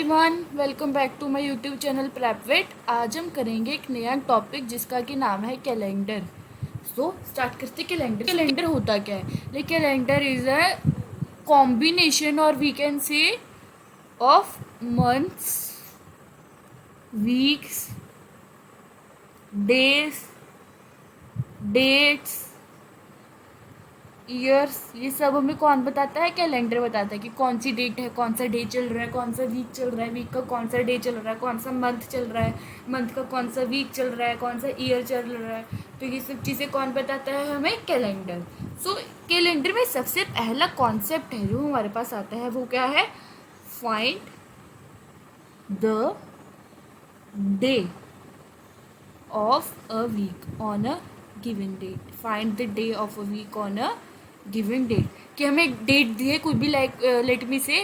Everyone, welcome back to my YouTube channel Prepwet. आज हम करेंगे एक नया टॉपिक जिसका कि नाम है कैलेंडर। स्टार्ट करते। कैलेंडर होता क्या है? कैलेंडर इज अ कॉम्बिनेशन और we can say of months, weeks, days, dates, years. ये सब हमें कौन बताता है? कैलेंडर बताता है कि कौन सी डेट है, कौन सा डे चल रहा है, कौन सा वीक चल रहा है, वीक का कौन सा डे चल रहा है, कौन सा मंथ चल रहा है, मंथ का कौन सा वीक चल रहा है, कौन सा ईयर चल रहा है। तो ये सब चीज़ें कौन बताता है हमें? कैलेंडर। कैलेंडर में सबसे पहला कॉन्सेप्ट है जो हमारे पास आता है वो क्या है? Find the day of a week on a given date. Find the day of a week on a given date. कि हमें एक डेट दी है, कुछ भी, लाइक लेट मी से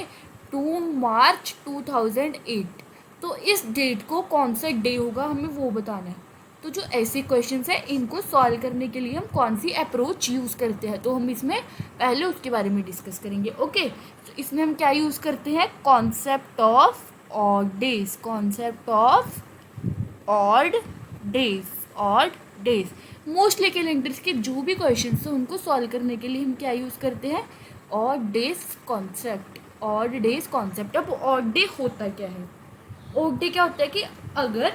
2 मार्च 2008। तो इस डेट को कौन सा डे होगा हमें वो बताना है। तो जो ऐसे क्वेश्चंस है इनको सॉल्व करने के लिए हम कौन सी अप्रोच यूज़ करते हैं, तो हम इसमें पहले उसके बारे में डिस्कस करेंगे। ओके, तो इसमें हम क्या यूज़ करते हैं? Concept of odd days. Concept of odd days. Odd days mostly calendars के जो भी क्वेश्चन हैं उनको सॉल्व करने के लिए हम क्या यूज़ करते हैं? Odd days concept. Odd days concept. अब ऑड डे होता क्या है? ऑड डे क्या होता है कि अगर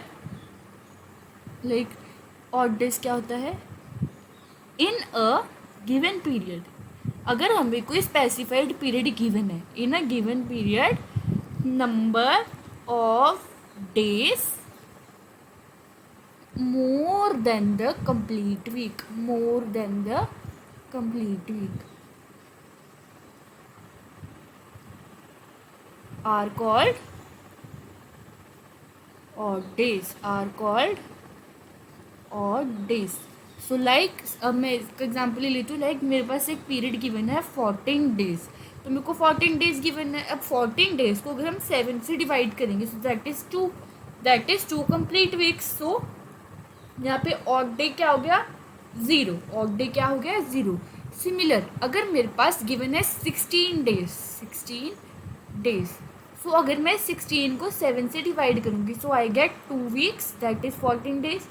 ऑड डेज क्या होता है? इन अ गिवन पीरियड, अगर हमें कोई स्पेसिफाइड पीरियड गिवन है, in a given period number of days more than the complete week, more than the complete week are called odd days, are called odd days. सो अब मैं इसका example ले लेती हूँ। मेरे पास एक पीरियड गिवन है 14 डेज, तो मेरे को 14 डेज गिवन है। अब 14 डेज को अगर हम 7 से डिवाइड करेंगे so that is two complete weeks. So यहाँ पे ऑड डे क्या हो गया? 0। ऑड डे क्या हो गया? 0। सिमिलर अगर मेरे पास गिवन है 16 डेज, सो अगर मैं 16 को 7 से डिवाइड करूँगी so I get 2 weeks, that is 14 days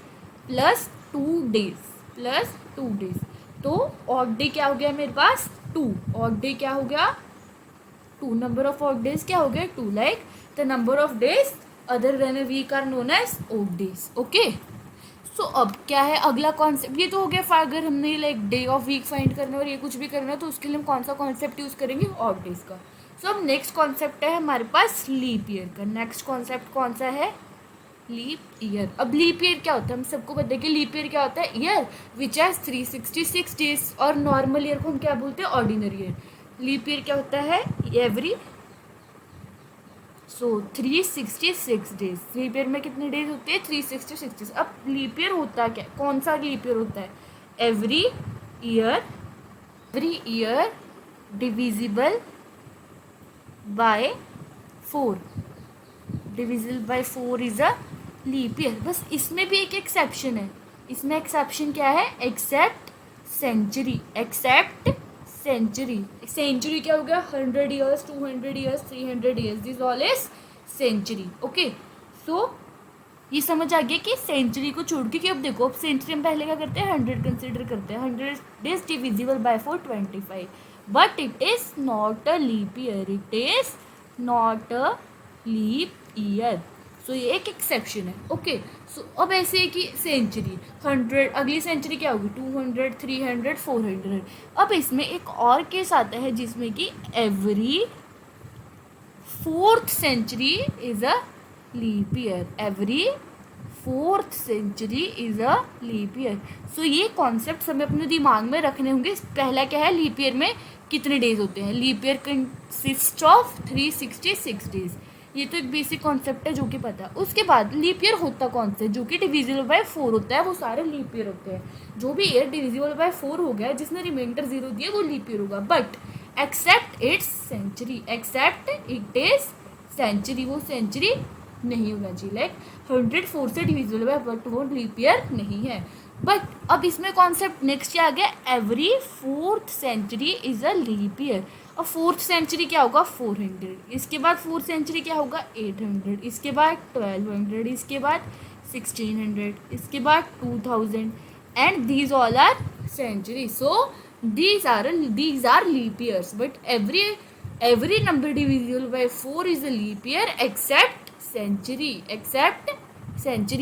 plus 2 days. तो ऑड डे क्या हो गया मेरे पास? 2। ऑड डे क्या हो गया? 2। नंबर ऑफ ऑड डेज क्या हो गया? 2। Like the number of days other than a week are known as odd days. Okay, so अब क्या है अगला कॉन्सेप्ट? ये तो हो गया अगर हमने डे ऑफ वीक फाइंड करना और ये कुछ भी करना है तो उसके लिए हम कौन सा कॉन्सेप्ट यूज़ करेंगे? ऑड डेज का। अब नेक्स्ट कॉन्सेप्ट है हमारे पास लीप ईयर का। नेक्स्ट कॉन्सेप्ट कौन सा है? Leap year. अब लीप ईयर क्या होता है? हम सबको पता है कि लीप ईयर क्या होता है? Year which has 366 days. और नॉर्मल ईयर को हम क्या बोलते हैं? Ordinary year. लीप ईयर क्या होता है? Every 366 days. लीप ईयर में कितने डेज होते हैं? 366 डेज। अब लीप ईयर होता क्या? कौन सा लीप ईयर होता है? Every year divisible by 4। Divisible by 4 is a leap year. बस इसमें भी एक एक्सेप्शन है। इसमें एक्सेप्शन क्या है? Accept century. सेंचुरी क्या हो गया? 100 years, 200 years, 300 years, this all is century. Okay, so ये समझ आ गया कि सेंचुरी को छोड़ के, कि अब देखो, अब सेंचुरी हम पहले क्या करते हैं? 100 कंसिडर करते हैं। 100 is divisible by 4, 25, but it is not a leap year. It is not a leap year. So ये एक एक्सेप्शन है। ओके, सो अब ऐसे है कि सेंचुरी 100, अगली सेंचुरी क्या होगी? 200, 300, 400। अब इसमें एक और केस आता है जिसमें कि every 4th century is a leap year. Every 4th century is a leap year. So ये कॉन्सेप्ट हमें अपने दिमाग में रखने होंगे। पहला क्या है? लीप ईयर में कितने डेज होते हैं? Leap year consist of 366 days. ये तो एक बेसिक कॉन्सेप्ट है जो कि पता है। उसके बाद लीप ईयर होता कौन सा है? जो कि डिविजिबल बाय 4 होता है, वो सारे लीप ईयर होते हैं। जो भी ईयर डिविजिबल बाय 4 हो गया, जिसने रिमाइंडर 0 दिया, वो लीप ईयर होगा। But except it's century, except it is century, वो सेंचुरी नहीं होना चाहिए। 104 से डिविजिबल बाय, बट वो लीप ईयर नहीं है। बट अब इसमें कॉन्सेप्ट नेक्स्ट क्या आ गया? Every 4th century is a leap year. और फोर्थ सेंचुरी क्या होगा 400, इसके बाद फोर्थ सेंचुरी क्या होगा 800, इसके बाद 1200, इसके बाद 1600, इसके बाद 2000, and these all are century. So these are leap years, but every number divisible by 4 is a leap year except century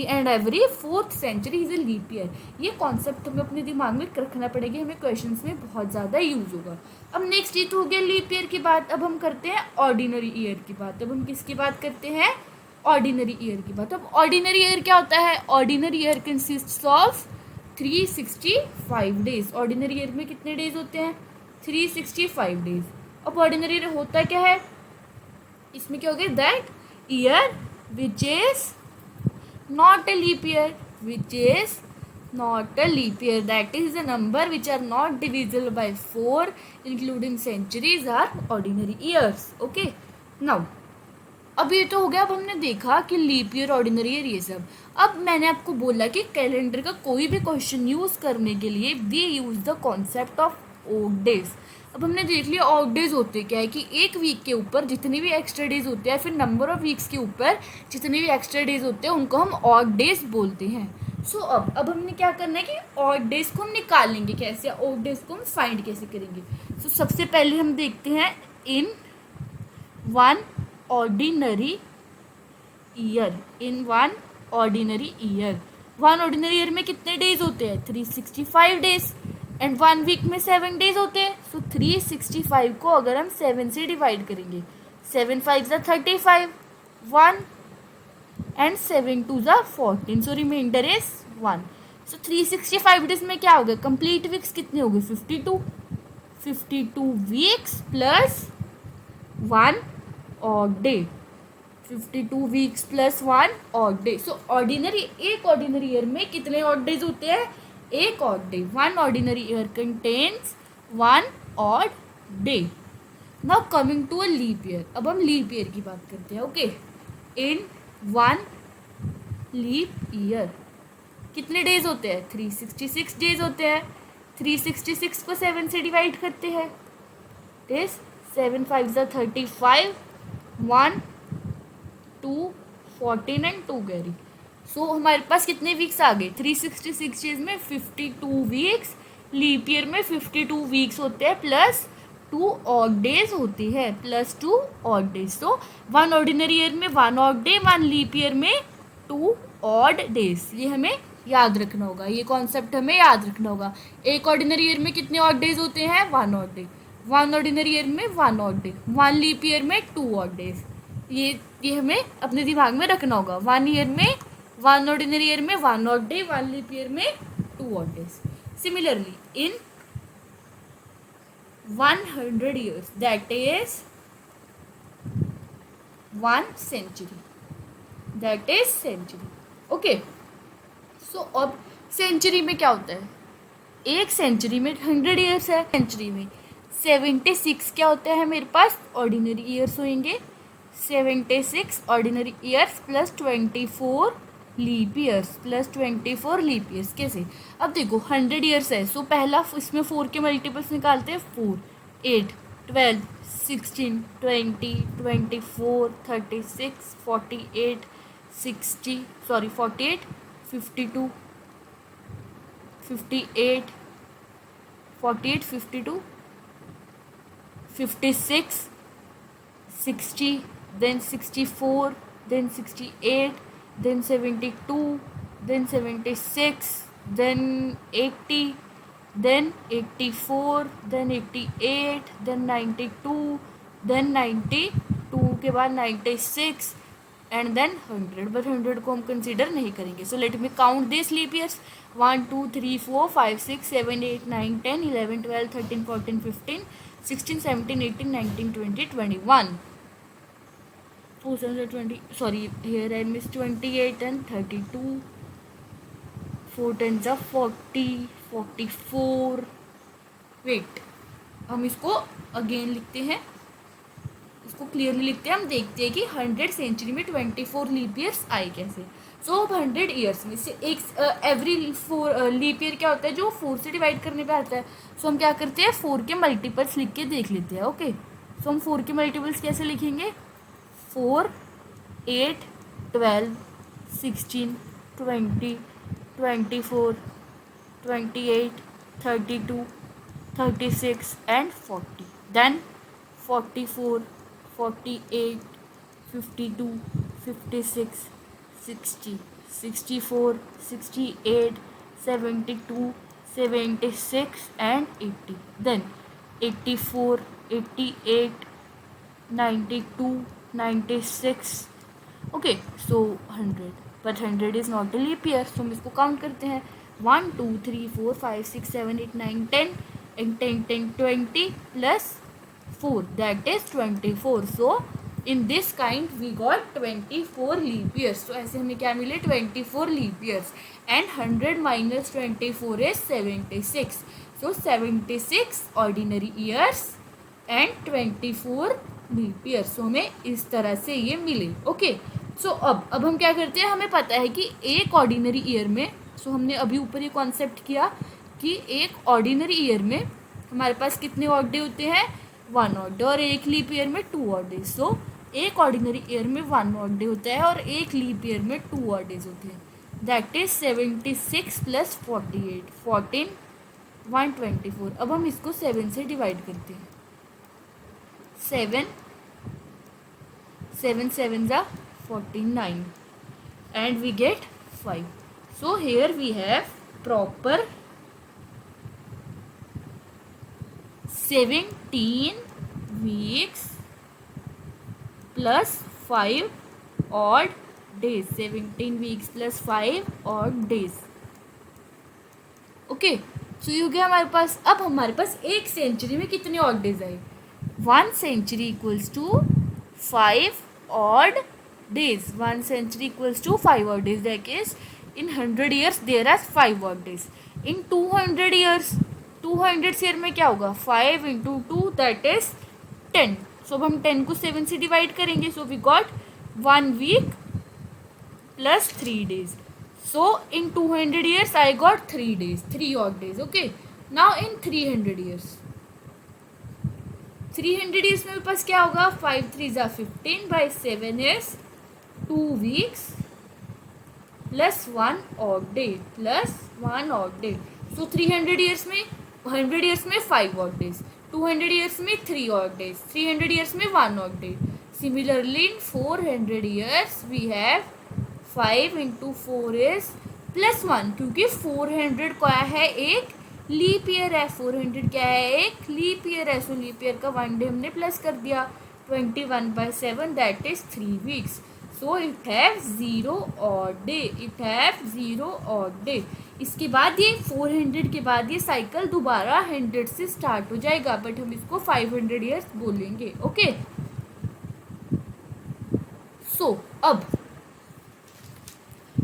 and every fourth century is a leap year. ये concept हमें अपने दिमाग में रखना पड़ेगा, हमें क्वेश्चंस में बहुत ज़्यादा यूज होगा. अब नेक्स्ट ये तो हो गया लीप ईयर की बात. अब हम करते हैं ऑर्डिनरी ईयर की बात. अब हम किसकी बात करते हैं ऑर्डिनरी ईयर की बात. अब ऑर्डिनरी ईयर क्या होता है. Ordinary year consists of 365 days. Ordinary year में कितने डेज होते हैं 365 डेज. अब ऑर्डिनरी ईयर होता क्या है, इसमें क्या हो गया that year which is not a leap year, which is not a leap year, that is the number which are not divisible by 4 including centuries are ordinary years. Okay, now अब ये तो हो गया. अब हमने देखा कि लीप ईयर ऑर्डिनरी ईयर ये सब. अब मैंने आपको बोला कि कैलेंडर का कोई भी क्वेश्चन यूज़ करने के लिए we use the concept of odd days. अब हमने देख लिया ऑड डेज होते क्या है कि एक वीक के ऊपर जितने भी एक्स्ट्रा डेज होते हैं, फिर नंबर ऑफ वीक्स के ऊपर जितने भी एक्स्ट्रा डेज होते हैं उनको हम ऑड डेज बोलते हैं. सो अब हमने क्या करना है कि ऑड डेज को हम निकाल लेंगे. कैसे ऑड डेज को हम फाइंड कैसे करेंगे. सो सबसे पहले हम देखते हैं in one ordinary year. In one ordinary year, one ordinary year में कितने डेज होते हैं 365 डेज, एंड 1 वीक में 7 डेज होते हैं. सो 365 को अगर हम 7 से डिवाइड करेंगे, 7 5 35, 1 and 7 2 14, so remainder is 1. so 365 days में क्या हो गया कंप्लीट वीक्स कितने हो गए 52 weeks plus 1 odd day, 52 weeks plus 1 odd day. So ordinary एक ऑर्डिनरी ईयर में कितने ऑड डेज होते हैं एक odd day. 1 ordinary year contains 1 odd day. Now coming to a leap year. अब हम लीप ईयर की बात करते हैं. Okay, in one leap year कितने डेज होते हैं 366 डेज होते हैं. 366 को 7 से डिवाइड करते हैं. This 7 5 35, 1 2 14 and 2 carry. सो हमारे पास कितने वीक्स आ गए 366 डेज में 52 वीक्स. लीप ईयर में 52 वीक्स होते हैं प्लस 2 ऑड डेज होती है, प्लस 2 ऑड डेज. तो 1 ऑर्डिनरी ईयर में 1 ऑड डे, 1 लीप ईयर में 2 ऑड डेज. ये हमें याद रखना होगा, ये कॉन्सेप्ट हमें याद रखना होगा. एक ऑर्डिनरी ईयर में कितने ऑड डेज होते हैं 1 ऑड डे, 1 ऑर्डिनरी ईयर में 1 ऑड डे, 1 लीप ईयर में 2 ऑड डेज. ये हमें अपने दिमाग में रखना होगा. 1 ईयर में 1 ऑर्डिनरी ईयर में 1 ऑड डे, 1 लीप ईयर में 2 odd days. Similarly in 100 years, that is 1 century, that is century. Okay, so अब सेंचुरी में क्या होता है एक सेंचुरी में 100 ईयर्स है. सेंचुरी में 76 क्या होता है मेरे पास ऑर्डिनरी ईयर्स होंगे. 76 ordinary years plus 24 leap years, plus 24 leap years. कैसे, अब देखो 100 ईयर्स है. सो पहला इसमें 4 के मल्टीपल्स निकालते हैं. 4 8 12 16 20 24 36 48 60 48 52 58 48 52 56 60, then 64, then 68, then 72, then 76, then 80, then 84, then 88, then 92, then 92 के बाद 96 and then 100. but 100 को हम कंसिडर नहीं करेंगे. So let me count this leap years. 1 2 3 4 5 6 7 8 9 10 11 12 13 14 15 16 17 18 19 20 21. Oh, 20, sorry, here I missed 28 and 32. 4 10s are 40, 44. Wait, हम इसको अगेन लिखते हैं, इसको क्लियरली लिखते हैं. हम देखते हैं कि 100 सेंचुरी में 24 लीप ईयर्स आए कैसे. सो अब 100 ईयर्स में से एक एवरी लीप ईयर क्या होता है जो 4 से डिवाइड करने पे आता है. सो हम क्या करते हैं 4 के मल्टीपल्स लिख के देख लेते हैं. ओके, सो हम 4 के मल्टीपल्स कैसे लिखेंगे. 4, 8, 12, 16, 20, 24, 28, 32, 36 and 40. Then 44, 48, 52, 56, 60, 64, 68, 72, 76 and 80. Then 84, 88, 92, 96. Okay, so 100. But 100 is not a leap year, so हम इसको काउंट करते हैं. 1, 2, 3, 4, 5, 6, 7, 8, 9, 10 and 10, 10, 20 plus 4, that is 24. So in this kind we got 24 leap years. So ऐसे हमें क्या मिले 24 leap years and 100 minus 24 is 76. So 76 ordinary years and 24 leap year. So हमें इस तरह से ये मिले. ओके, सो अब हम क्या करते हैं, हमें पता है कि एक ऑर्डिनरी ईयर में, सो हमने अभी ऊपर ये कॉन्सेप्ट किया कि एक ऑर्डिनरी ईयर में हमारे पास कितने ऑड डे होते हैं 1 ऑड डे, और एक लीप ईयर में 2 ऑड डे. सो एक ऑर्डिनरी ईयर में 1 ऑड डे होता है और एक लीप ईयर में 2 ऑड डेज होते हैं. That is 76 plus 48, 14, 124. अब हम इसको 7 से डिवाइड करते हैं. 7 sevens are 49 and we get 5. So here we have proper 17 weeks plus 5 odd days. 17 weeks plus 5 odd days. Okay, so ये हो गया हमारे पास. अब हमारे पास एक सेंचुरी में कितने ऑड डेज आए. 1 century equals to 5 odd days. 1 century equals to 5 odd days. That is, in 100 years there are 5 odd days. In 200 years, 200 year में क्या होगा 5 into 2 that is 10. सो अब हम 10 को 7 से डिवाइड करेंगे. So we got 1 week plus 3 days. So in 200 years I got 3 days, 3 odd days. Okay, now in 300 years, 300 years में मेरे पास क्या होगा 5 3s are 15 by 7 is 2 weeks plus 1 odd day plus 1 odd day. So 300 years में 100 years में 5 odd days, 200 years में 3 odd days, 300 years में 1 odd day. Similarly in 400 years we have 5 into 4 is plus 1, क्योंकि 400 क्या है एक लीप ईयर है. 400 क्या है एक लीप ईयर है. सो लीप ईयर का 1 डे हमने प्लस कर दिया. 21 by 7 that is 3 weeks. So it have 0 odd day. It have 0 odd day. इसके बाद ये 400 के बाद ये साइकिल दोबारा 100 से स्टार्ट हो जाएगा, बट हम इसको 500 ईयर्स बोलेंगे. ओके, सो अब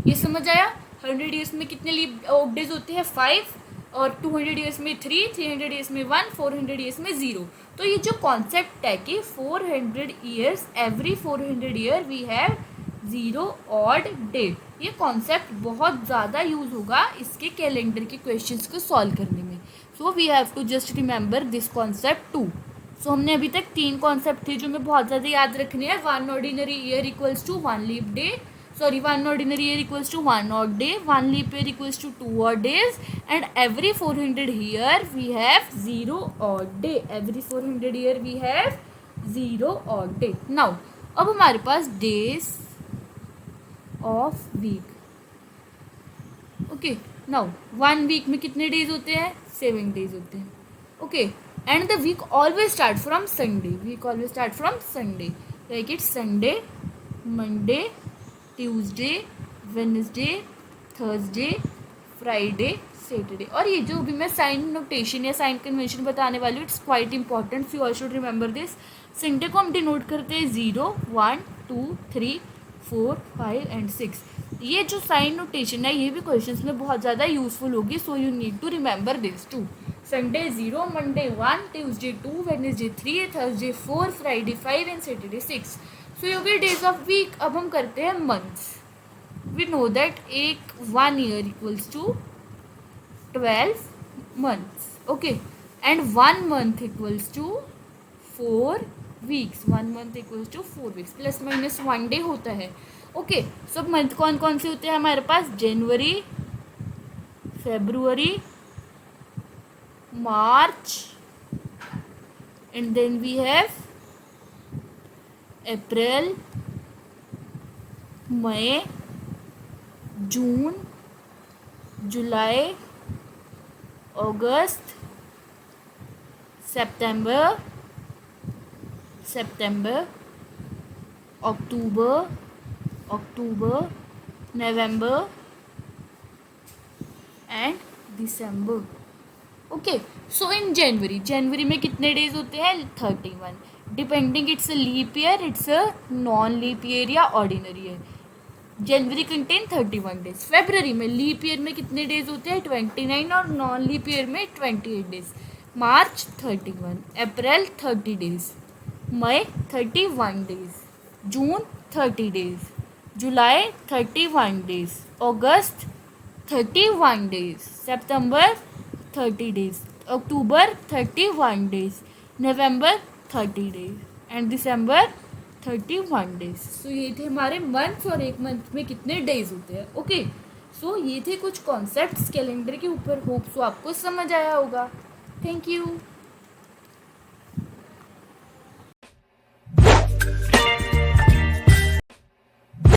ये समझ आया 100 ईयर्स में कितने लीप ऑड डेज होते हैं 5, और 200 ईयर्स में 3, 300 ईयर्स में 1, 400 ईयर्स में 0. तो ये जो कॉन्सेप्ट है कि 400 years every 400 year we have 0 odd day, ये कॉन्सेप्ट बहुत ज़्यादा यूज होगा इसके कैलेंडर के क्वेश्चंस को सॉल्व करने में. So we have to just remember this concept too. सो हमने अभी तक 3 कॉन्सेप्ट थे जो हमें बहुत ज़्यादा याद रखने हैं. 1 ordinary year equals to 1 leap day, sorry 1 ordinary year equals to 1 odd day, 1 leap year equals to 2 odd days, and every 400 year we have 0 odd day. Every 400 year we have 0 odd day. Now अब हमारे पास days of week. Okay, now 1 week में कितने days होते हैं 7 days होते हैं. Okay, and the week always start from Sunday. Week always start from Sunday. Like it's Sunday, Monday, Tuesday, Wednesday, Thursday, Friday, Saturday. और ये जो भी मैं साइन नोटेशन या साइन कन्वेंशन बताने वाली हूँ it's quite important, you all should remember this. Sunday को हम डिनोट करते हैं 0, 1, 2, 3, 4, 5 एंड 6. ये जो साइन नोटेशन है ये भी क्वेश्चंस में बहुत ज़्यादा यूजफुल होगी. So you need to remember this too. Sunday 0, Monday 1, Tuesday 2, Wednesday 3, Thursday 4, Friday 5 and Saturday 6. So ये हो गए डेज ऑफ वीक. अब हम करते हैं मंथ्स. वी नो दैट एक 1 year equals to 12 months. Okay, and 1 month equals to 4 weeks. 1 month equals to 4 weeks. Plus minus 1 day होता है. ओके, सो मंथ कौन कौन से होते हैं हमारे पास? January, February, March, and then we have April, May, June, July, August, September, October, November and December. Okay, so in January में कितने डेज होते हैं? 31. Depending it's a leap year, it's a non leap year या ordinary year. January contain 31 days. February में leap year में कितने days होते हैं? 29 और नॉन लीप ईयर में 28 days. March 31, April 30 days, May 31 days, June 30 days, July 31 days, August 31 days, September 30 days, October 31 days, November 30 days and December 31 days. So ये थे हमारे मंथ्स और एक मंथ में कितने डेज होते हैं. ओके, सो ये थे कुछ कॉन्सेप्ट्स कैलेंडर के ऊपर. होप सो आपको समझ आया होगा. Thank you.